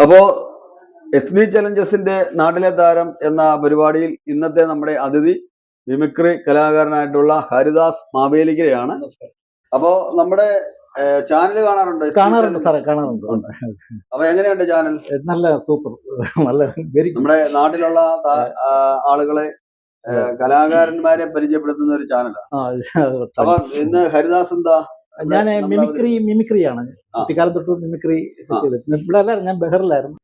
അപ്പോ SB ചലഞ്ചസിന്റെ നാട്ടിലെ താരം എന്ന പരിപാടിയിൽ ഇന്നത്തെ നമ്മുടെ അതിഥി മിമിക്രി കലാകാരനായിട്ടുള്ള ഹരിദാസ് മാവേലിക്കരയാണ്. അപ്പോ നമ്മുടെ ചാനൽ കാണാറുണ്ട് സാറേ, കാണാറുണ്ട്. അപ്പൊ എങ്ങനെയുണ്ട് ചാനൽ? നല്ല സൂപ്പർ, നല്ല വെരി ഗുഡ്. നമ്മുടെ നാട്ടിലുള്ള ആളുകളെ കലാകാരന്മാരെ പരിചയപ്പെടുത്തുന്ന ഒരു ചാനലാണ്. അപ്പൊ ഇന്ന് ഹരിദാസ് എന്താ? ഞാൻ മിമിക്രിയാണ്. കുട്ടിക്കാലം തൊട്ട് മിമിക്രി ചെയ്തിട്ടുണ്ട്. ഇവിടെ അല്ലായിരുന്നു, ഞാൻ ബഹറിലായിരുന്നു.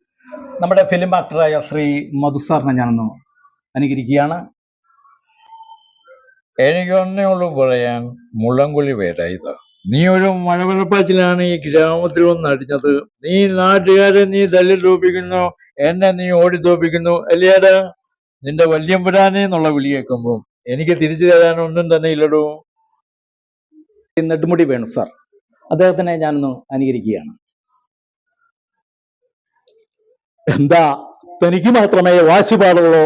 നമ്മുടെ ഫിലിം ആക്ടറായ ശ്രീ മധുസാറിനെ ഞാനൊന്ന് അനുകരിക്കുകയാണ്. എനിക്കൊന്നേ ഉള്ളൂ പറയാൻ, മുള്ളംകൊല്ലി വേട ഇത്. നീ ഒരു മഴവെള്ളപ്പാച്ചിലാണ് ഈ ഗ്രാമത്തിൽ വന്ന് അടിഞ്ഞത്. നീ നാട്ടുകാരെ നീ തല്ലി തോപ്പിക്കുന്നു, എന്നെ നീ ഓടി തോപ്പിക്കുന്നു അല്ലേടാ. നിന്റെ വല്യമ്പുരാനെ എന്നുള്ള വിളി കേൾക്കുമ്പോൾ എനിക്ക് തിരിച്ചു തരാനൊന്നും തന്നെ ഇല്ലടോ. നെടുമുടി വേണു സാർ, അദ്ദേഹത്തിനെ ഞാനൊന്ന് അനുകരിക്കുകയാണ്. എന്താ തനിക്ക് മാത്രമേ വാശി പാടുള്ളൂ?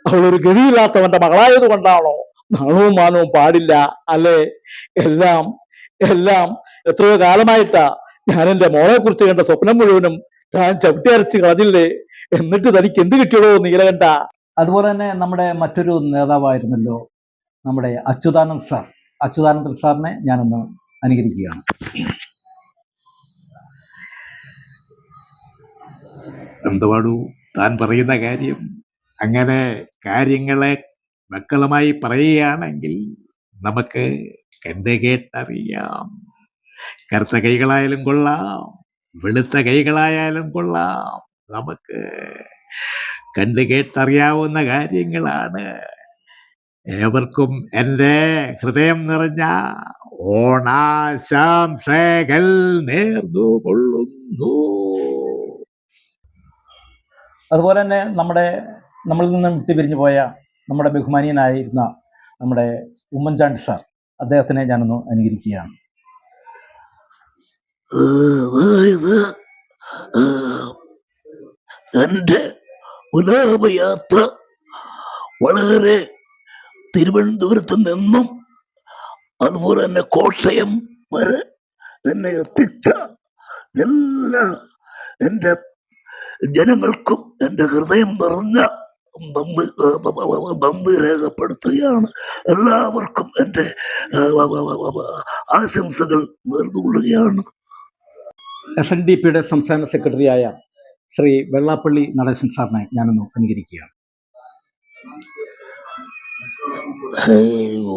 അവളൊരു ഗതിയില്ലാത്തവന്റെ മകളായത് കൊണ്ടാണോ? നാണവും മാനവും പാടില്ല അല്ലേ? എല്ലാം എല്ലാം എത്രയോ കാലമായിട്ടാ ഞാൻ എൻ്റെ മോളെ കുറിച്ച് കണ്ട സ്വപ്നം മുഴുവനും താൻ ചവിട്ടിയരച്ച് കളഞ്ഞില്ലേ? എന്നിട്ട് തനിക്ക് എന്ത് കിട്ടിയടോ നീലകണ്ഠ? അതുപോലെ തന്നെ നമ്മുടെ മറ്റൊരു നേതാവായിരുന്നല്ലോ നമ്മുടെ അച്യുതാനന്ദൻ സാർ. അച്യുതാനന്ദൻ സാറിനെ ഞാനൊന്ന് അനുകരിക്കുകയാണ്. എന്തുവാടു താൻ പറയുന്ന കാര്യം? അങ്ങനെ കാര്യങ്ങളെ വ്യക്തമായി പറയുകയാണെങ്കിൽ നമുക്ക് കണ്ടു കേട്ടറിയാം. കറുത്ത കൈകളായാലും കൊള്ളാം, വെളുത്ത കൈകളായാലും കൊള്ളാം, നമുക്ക് കണ്ടു കേട്ടറിയാവുന്ന കാര്യങ്ങളാണ്. ഏവർക്കും എൻ്റെ ഹൃദയം നിറഞ്ഞ ഓണാശംസകൾ നേർന്നുകൊള്ളുന്നു. അതുപോലെ തന്നെ നമ്മളിൽ നിന്നും വിട്ടുപിരിഞ്ഞു പോയ നമ്മുടെ ബഹുമാനീയനായിരുന്ന നമ്മുടെ ഉമ്മൻചാണ്ടി സാർ, അദ്ദേഹത്തിനെ ഞാനൊന്ന് അനുകരിക്കുകയാണ്. എൻ്റെ ഉലാപയാത്ര വളരെ തിരുവനന്തപുരത്ത് നിന്നും അതുപോലെ തന്നെ കോട്ടയം വരെ എന്നെ എത്തിച്ച എല്ലാ എൻ്റെ ജനങ്ങൾക്കും എൻ്റെ ഹൃദയം നിറഞ്ഞ നന്ദി രേഖപ്പെടുത്തുകയാണ്. എല്ലാവർക്കും എൻ്റെ ആശംസകൾ നേർന്നുകൊള്ളുകയാണ്. SNDPയുടെ സംസ്ഥാന സെക്രട്ടറിയായ ശ്രീ വെള്ളാപ്പള്ളി നടേശൻ സാറിനെ ഞാനൊന്ന് അനുകരിക്കുകയാണ്.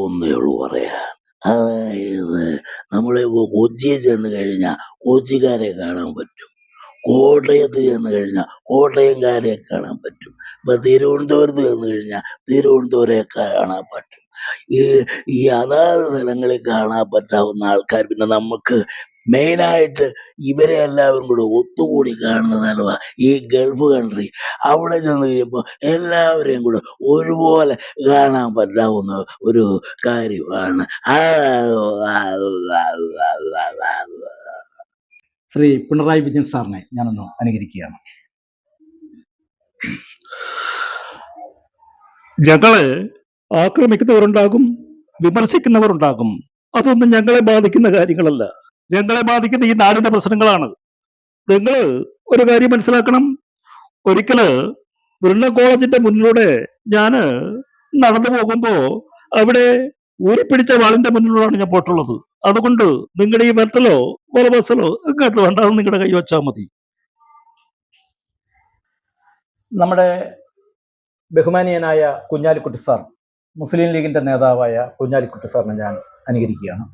ഒന്നേ ഉള്ളൂ പറയാൻ. അതായത് നമ്മളെ കൊച്ചിയിൽ ചെന്ന് കഴിഞ്ഞാൽ കൊച്ചിക്കാരെ കാണാൻ പറ്റും, കോട്ടയത്ത് ചെന്ന് കഴിഞ്ഞാൽ കോട്ടയംകാരെ കാണാൻ പറ്റും, ഇപ്പൊ തിരുവനന്തപുരത്ത് ചെന്ന് കഴിഞ്ഞാൽ തിരുവനന്തപുരത്തെ കാണാൻ പറ്റും. ഈ അതാത് സ്ഥലങ്ങളിൽ കാണാൻ പറ്റാവുന്ന ആൾക്കാർ പിന്നെ നമുക്ക് മെയിനായിട്ട് ഇവരെ എല്ലാവരും കൂടെ ഒത്തുകൂടി കാണുന്ന സ്ഥലമാണ് ഈ ഗൾഫ് കൺട്രി. അവിടെ ചെന്ന് കഴിയുമ്പോൾ എല്ലാവരെയും കൂടെ ഒരുപോലെ കാണാൻ പറ്റാവുന്ന ഒരു കാര്യമാണ്. ശ്രീ പിണറായി വിജയൻ സാറിനെ ഞാനൊന്ന് അനുകരിക്കുകയാണ്. ഞങ്ങളെ ആക്രമിക്കുന്നവരുണ്ടാകും, വിമർശിക്കുന്നവരുണ്ടാകും. അതൊന്നും ഞങ്ങളെ ബാധിക്കുന്ന കാര്യങ്ങളല്ല. ഞങ്ങളെ ബാധിക്കുന്ന ഈ നാടിന്റെ പ്രശ്നങ്ങളാണ്. നിങ്ങൾ ഒരു കാര്യം മനസ്സിലാക്കണം. ഒരിക്കല് ബ്രിണ്ണൻ കോളേജിന്റെ മുന്നിലൂടെ ഞാന് നടന്നു പോകുമ്പോ അവിടെ ഊരിപ്പിടിച്ച വാളിന്റെ മുന്നിലൂടെയാണ് ഞാൻ പോയിട്ടുള്ളത്. അതുകൊണ്ട് നിങ്ങളുടെ ഈ വെർത്തലോ ബലബസലോ ഇങ്ങോട്ട് വേണ്ട, അത് നിങ്ങളുടെ കൈ വെച്ചാൽ മതി. നമ്മുടെ ബഹുമാനീയനായ കുഞ്ഞാലിക്കുട്ടി സാർ, മുസ്ലിം ലീഗിന്റെ നേതാവായ കുഞ്ഞാലിക്കുട്ടി സാറിനെ ഞാൻ അനുകരിക്കുകയാണ്.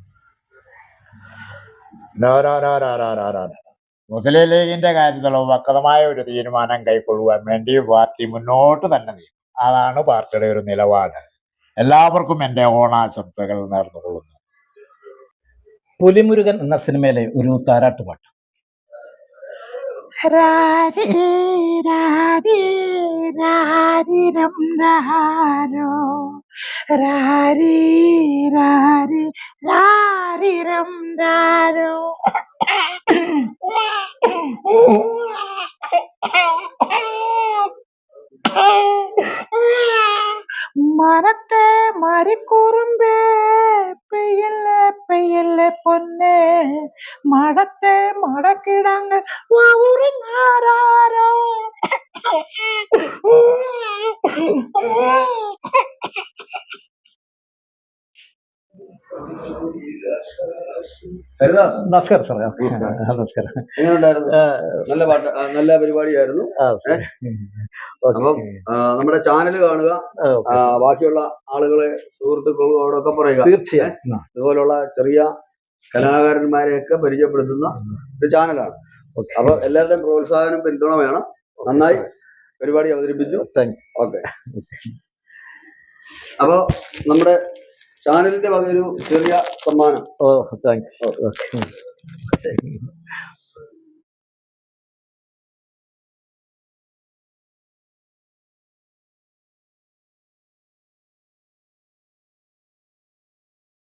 മുസ്ലിം ലീഗിന്റെ കാര്യത്തിലോ വ്യക്തമായ ഒരു തീരുമാനം കൈക്കൊള്ളുവാൻ വേണ്ടി പാർട്ടി മുന്നോട്ട് തന്നെ നീങ്ങും. അതാണ് പാർട്ടിയുടെ ഒരു നിലപാട്. എല്ലാവർക്കും എൻ്റെ ഓണാശംസകൾ നേർന്നുകൊള്ളുന്നു. പുലിമുരുകൻ എന്ന സിനിമയിലെ ഒരു താരാട്ടുപാട്ട്. രാരി രാരി രാരിരം രാരോ രാരി രാരി രാരിരം രാരോ മനത്തെ മരിക്കുറുമ്പേ പെയ്യല്ലേ പെയ്യല്ലേ പൊന്നെ മടത്തെ മടക്കിടങ്ങ് ഹരിദാസ്, നമസ്കാരം സാറേ. നമസ്കാരം. നമസ്കാരം. എങ്ങനെയുണ്ടായിരുന്നു? നല്ല പാട്ട്, നല്ല പരിപാടിയായിരുന്നു. അപ്പം നമ്മുടെ ചാനൽ കാണുക, ബാക്കിയുള്ള ആളുകളെ സുഹൃത്തുക്കളോടൊക്കെ പറയുക. തീർച്ചയായും ഇതുപോലുള്ള ചെറിയ കലാകാരന്മാരെയൊക്കെ പരിചയപ്പെടുത്തുന്ന ഒരു ചാനലാണ്. അപ്പൊ എല്ലാവരുടെയും പ്രോത്സാഹനം പിന്തുണ വേണം. നന്നായി പരിപാടി അവതരിപ്പിച്ചു. ഓക്കെ. അപ്പൊ നമ്മുടെ ചാനലിന്റെ വക ഒരു ചെറിയ സമ്മാനം. താങ്ക്സ്.